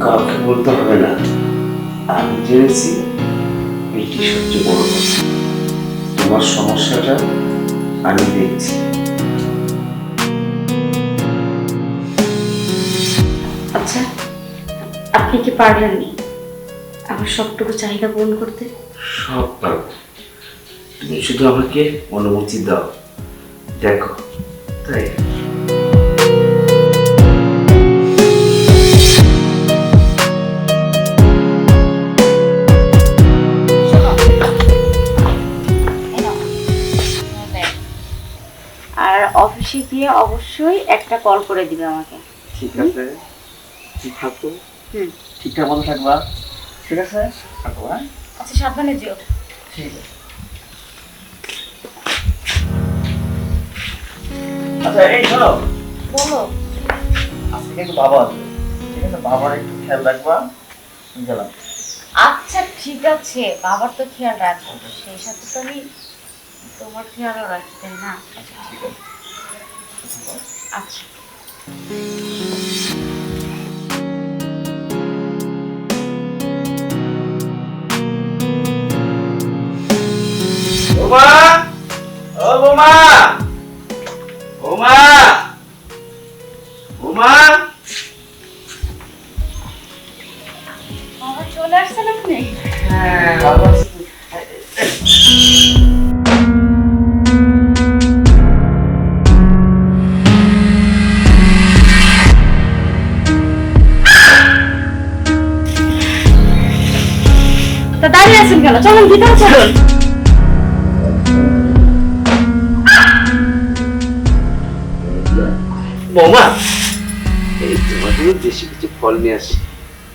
কাউকে বলতে হবে না, আমি জেনেছি এটি সবচেয়ে বড় কথা। তোমার সমস্যাটা আমি দেখছি। আচ্ছা, আপনি কি পারবেন আমার সবটুকু চাহিদা পূরণ করতে? সব পারবো, তুমি শুধু আমাকে অনুমতি দাও। দেখো, তাই আর অফিসে গিয়ে অবশ্যই একটা কল করে দিবে আমাকে। ঠিক আছে, ঠিক থাকো, ঠিকঠাক মতো থাকবা। ঠিক আছে, থাকো। হ্যাঁ, আচ্ছা, সাবধানে যেও। ঠিক আছে। আচ্ছা, এই শোনো, বলো। আজকে কিন্তু বাবা আছে, ঠিক আছে? বাবার একটু খেয়াল রাখবা। গেলাম। আচ্ছা, ঠিক আছে, বাবার তো খেয়াল রাখবো, সেই সাথে তো আমি তোমার খেয়ালও রাখি, তাই না? আচ্ছা, ঠিক আছে। আচ্ছা। বৌমা, ও বৌমা, বৌমা, বৌমা। বাবা চলে আসছেন আপনি? হ্যাঁ, ভালো আছি। তা দাঁড়িয়ে আছেন কেন? চলুন ভিতরে চলুন। বৌমা, এই তোমার জন্য দেশি কিছু ফল নিয়ে আসি,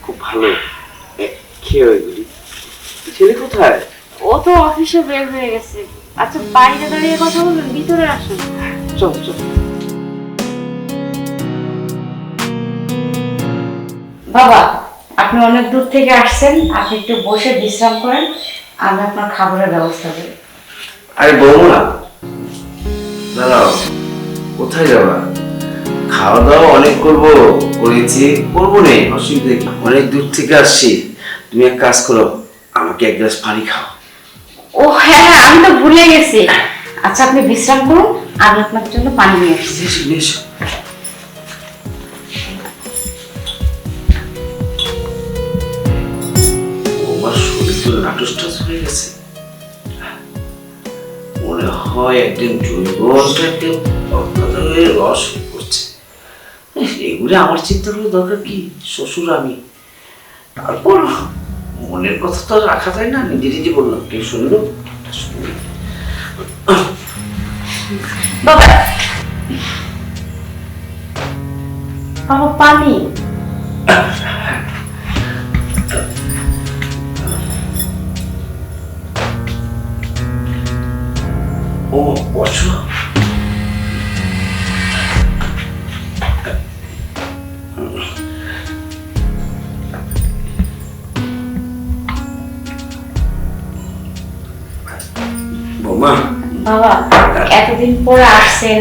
খুব ভালো, খেয়ে ওইগুলি। ছেলে কোথায়? ও তো অফিসে বের হয়ে গেছে। আচ্ছা, বাইরে দাঁড়িয়ে কথা বলবেন, ভিতরে আসুন। চল চল। বাবা, আপনি অনেক দূর থেকে আসছেন, আপনি একটু বসে বিশ্রাম করেন, আমি আপনার খাবারের ব্যবস্থা করি। আরে বৌমা, দাঁড়াও, কোথায় যাবা? খাওয়া দাওয়া অনেক করেছি, করবো নেই, অসুবিধা কি? অনেক দূর থেকে আসছি। তুমি এক কাজ করো, আমাকে এক গ্লাস পানি খাও। ও হ্যাঁ হ্যাঁ, আমি তো ভুলে গেছি। আচ্ছা, আপনি বিশ্রাম করুন, আমি আপনার জন্য পানি নিয়ে আসছি। এসো, এসো। আমার শরীর তো নাটুস হয়ে গেছে, মনে হয় একদিন জৈব একদিন অত্যাচারের রস করছে। এগুলো আমার চিন্তা করে দরকার কি? শ্বশুর আমি, তারপর মনের কথা তো আর রাখা যায় না। নিজে নিজে বললাম, কেউ শুনলো? বাবা, বাবা পানি। ও বসো। বৌমা, বাবা, এতদিন পরে আসছেন,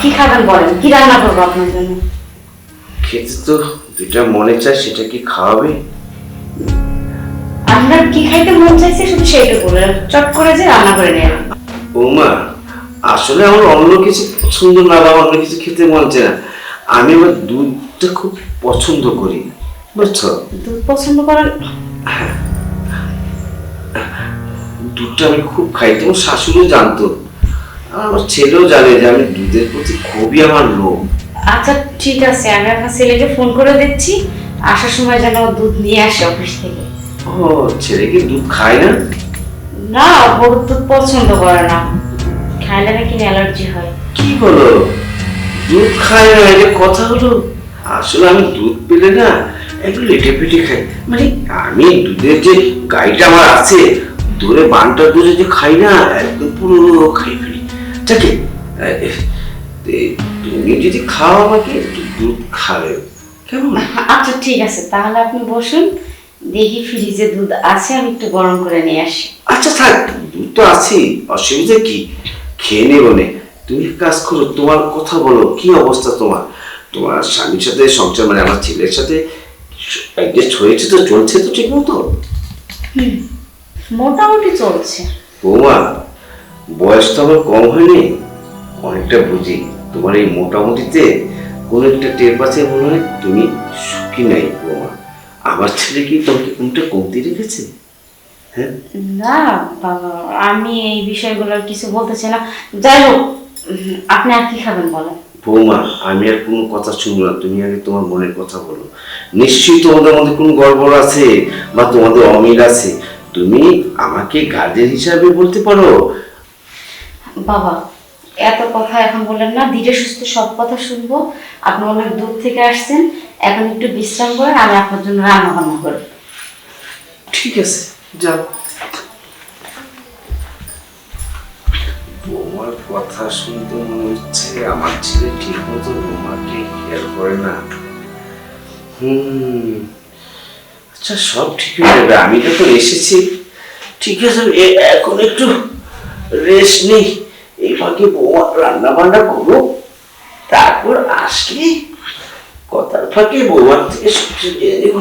কি খাবেন বলেন? কি রান্না করবো আপনার জন্য? খেতে তো যেটা মনে চায় সেটা কি খাওয়াবে? আপনার কি খাইতে মন চাইছে শুধু সেইটা বলেন, চট করে যে রান্না করে নেন। বৌমা, আসলে আমার অন্য কিছু পছন্দ না বা অন্য কিছু খেতে মন চায় না। আমি আবার দুধটা খুব পছন্দ করি, বুঝছো? দুধ পছন্দ করেন? দুধটা আমি খুব খাই, তোমার শাশুড়িও জানতো, আর আমার ছেলেও জানে যে আমি দুধের প্রতি খুবই আমার লোভ। আচ্ছা, ঠিক আছে, আমি আপনার ছেলেকে ফোন করে দিচ্ছি, আসার সময় যেন ও দুধ নিয়ে আসে অফিস থেকে। ও, ছেলে কি দুধ খায় না? না, গরুর দুধ পছন্দ করে না, খাইলে নাকি অ্যালার্জি হয়। কি বলো, দুধ খায় না? এটা কথা হলো? আসলে আমি দুধ পেলে না একটু লেটে পেটে খাই, মানে আমি দুধের যে গাইটা আমার আছে, ধরে বানটা দুধে যে খাই না, একদম পুরো খাই ফেলি। যাকে তুমি যদি খাও আমাকে একটু দুধ খাবে কেমন? আচ্ছা, ঠিক আছে, তাহলে আপনি বসুন, দেখি ফ্রিজে দুধ আছে, আমি একটু গরম করে নিয়ে আসি। আচ্ছা থাক, দুধ তো আছেই, অসুবিধা কি? খেয়ে নেবো নে। তুমি এক কাজ করো, তোমার কথা বলো, কি অবস্থা তোমার? তোমার স্বামীর সাথে সংসার, মানে আমার ছেলের সাথে অ্যাডজাস্ট হয়েছে তো, চলছে তো ঠিক মতো? মোটামুটি চলছে। বৌমা, বয়স তো আমার কম হয়নি, অনেকটা বুঝি। তোমার এই মোটামুটিতে কোনো একটা টের পাচ্ছে মনে হয় তুমি সুখী নাই বৌমা। আমার ছেলে কি তোমাকে কোনটা কমতি রেখেছে? হ্যাঁ, না বাবা, আমি এই বিষয়গুলো কিছু বলতেছি না। যাই হোক, আপনি আর কি খাবেন বলেন? বৌমা, আমি আর কোনো কথা শুনবো না, তুমি আগে তোমার মনের কথা বলো। নিশ্চয়ই তোমাদের মধ্যে কোনো গড়বড় আছে বা তোমাদের অমিল আছে, তুমি আমাকে গার্জেন হিসাবে বলতে পারো। বাবা, এত কথা এখন বললেন না, ধীরে সুস্থে সব কথা শুনবো। আপনি অনেক দূর থেকে আসছেন, এখন একটু বিশ্রাম করেন, আমি আপনার জন্য রান্না বান্না করি। ঠিক আছে, যাও। বৌমার কথা শুনতে মনে হচ্ছে আমার ছেলে ঠিক মতো বৌমাকে খেয়াল করে না। আচ্ছা, সব ঠিক হয়ে যাবে, আমি তো এসেছি। ঠিক আছে, এখন একটু রেস্ট নেই। এই ফাঁকে বৌমা রান্না বান্না করবো, তারপর আসলে কথার ফাঁকে বৌমার থেকে সবজি নিয়ে নেব।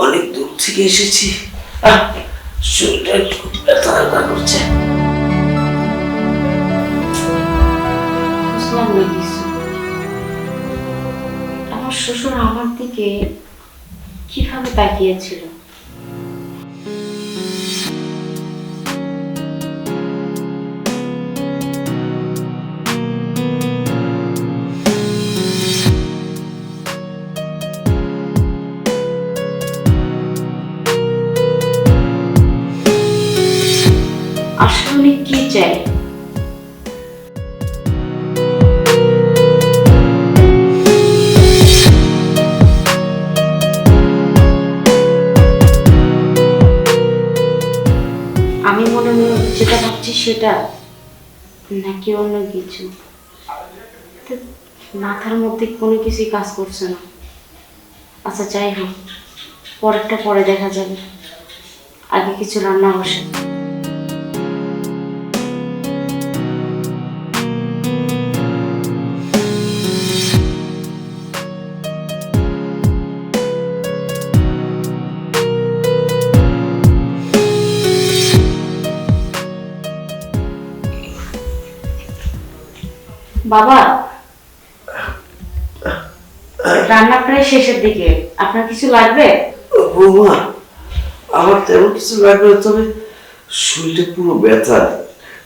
অনেক দূর থেকে এসেছি, শরীরটা একটু ব্যথা ব্যথা করছে। বুঝলাম না কিছু। আমার শ্বশুর আমার দিকে কিভাবে তাকিয়েছিল? আসলে উনি কি চাই? আমি মনে মনে যেটা ভাবছি সেটা, নাকি অন্য কিছু? তো মাথার মধ্যে কোনো কিছুই কাজ করছে না। আচ্ছা যাই হোক, পরেরটা পরে দেখা যাবে, আগে কিছু রান্না বসে। বাবা, রান্না প্রায় শেষের দিকে, আপনার কিছু লাগবে? বৌমা, আমার তেমন কিছু লাগবে না, তবে শরীরটা পুরো ব্যথা।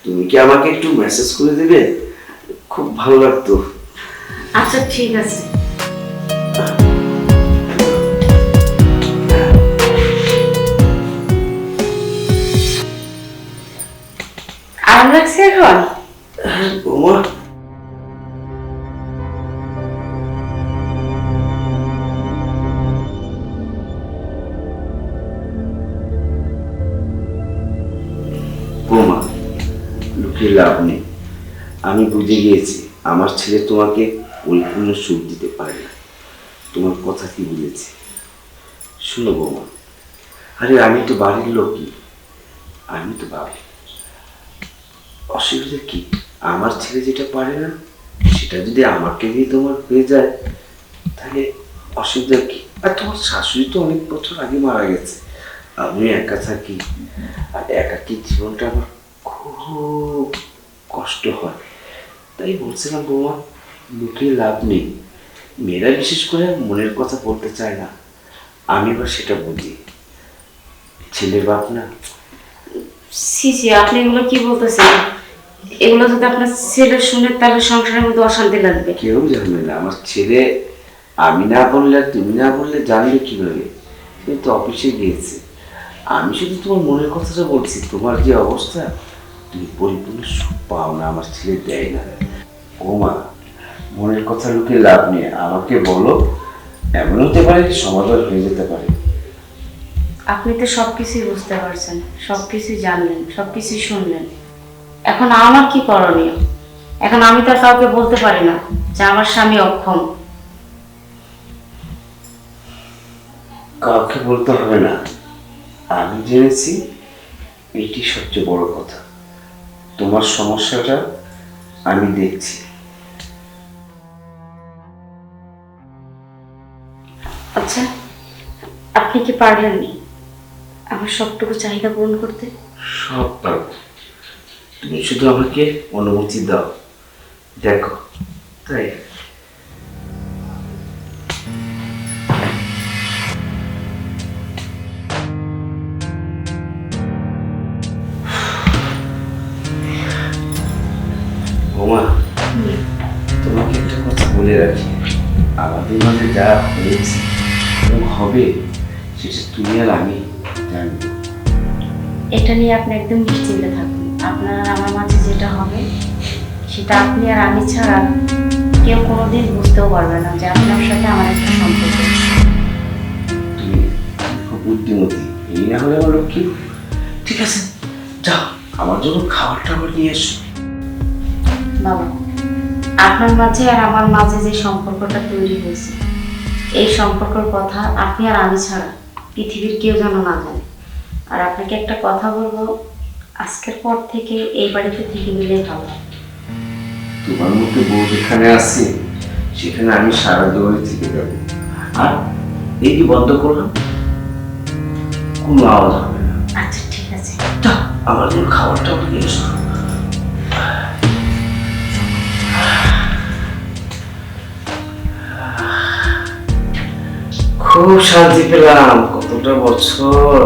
তুমি কি আমাকে একটু মেসেজ করে দেবে? খুব ভালো লাগতো। আচ্ছা ঠিক আছে। আরাম লাগছে এখন? হ্যাঁ বৌমা। বৌমা, লুকিয়ে লাভ নেই, আমি বুঝে গিয়েছি আমার ছেলে তোমাকে পরিপূর্ণ সুখ দিতে পারে না। তোমার কথা কি বুঝেছি। শুনো বৌমা, আরে আমি তো বাড়ির লোকই, আমি তো ভাবি অসুবিধা কি? আমার ছেলে যেটা পারে না সেটা যদি আমাকে দিয়ে তোমার হয়ে যায়, তাহলে অসুবিধা কি? আর তোমার শাশুড়ি তো অনেক বছর আগে মারা গেছে, আমি একা থাকি, আর একাকী জীবনটা আমার খুব কষ্ট হয়। তাই বলছিলাম বৌমা, লুকিয়ে লাভ নেই। মেয়েরা বিশেষ করে মনের কথা বলতে চায় না, আমি এবার সেটা বুঝি। ছেলের বাপ না। সি সি, আপনি এগুলো কি বলতেছেন? এগুলো যদি আপনার ছেলে শুনে তাহলে সংসারের মধ্যে অশান্তি লাগবে। কেউ জানবে না, আমার ছেলে আমি না বললে আর তুমি না বললে জানবে কিভাবে? সে তো অফিসে গিয়েছে, আমি শুধু তোমার মনের কথাটা বলছি। তোমার যে অবস্থা, তুমি পরিপূর্ণ সুখ পাও না, আমার ছেলে দেয় না। ও মা, মনের কথা লুকিয়ে লাভ নেই, আমাকে বলো। এমন হতে পারে কি সমাধান হয়ে যেতে পারে। আপনি তো সবকিছুই বুঝতে পারছেন, সবকিছুই জানলেন, সবকিছুই শুনলেন। এখন আমার কি করণীয়? এখন আমি তো আর কাউকে বলতে পারি না যে আমার স্বামী অক্ষম। কাউকে বলতে হবে না, আমি জেনেছি, এটি সবচেয়ে বড় কথা। তোমার সমস্যাটা আমি দেখছি। আচ্ছা আপনি কি পারবেন আমার সবটুকু চাহিদা পূরণ করতে? সব পারবো, তুমি শুধু আমাকে অনুমতি দাও। দেখো, তাই বোমা, তোমাকে একটা কথা বলে রাখি, আমাদের মাঝে যা হয়েছে এবং হবে সেটা তুমি আর আমি জানবো। এটা নিয়ে আপনি একদম নিশ্চিন্তে থাকুন। আপনার আর আমার মাঝে যেটা হবে সেটা আপনি আর আমি ছাড়া কেউ কোনোদিন বুঝতেও পারবে না যে আপনার সাথে আমার একটা সম্পর্ক আছে। তুমি খুব বুদ্ধিমতী, এই না হলে আমার লক্ষ্মী। ঠিক আছে, যাও আমার জন্য খাবার টাবার নিয়ে এসো। বাবা, আপনার মাঝে আর আমার মাঝে যে সম্পর্কটা তৈরি হয়েছে, এই সম্পর্কের কথা আপনি আর আমি ছাড়া পৃথিবীর কেউ যেন না জানে। আর আপনাকে একটা কথা বলবো, আজকের পর থেকে এই বাড়িতে থেকে গেলেই ভালো। তোমার মতো বউ যেখানে আছে সেখানে আমি সারা দৌড়ে থেকে যাবো। আর এই কি বন্ধ করলাম, কোনো আওয়াজ হবে না। আচ্ছা ঠিক আছে। যাও আমার জন্য খাবার টাবার নিয়ে এসো। খুব শান্তি পেলাম, কতটা বছর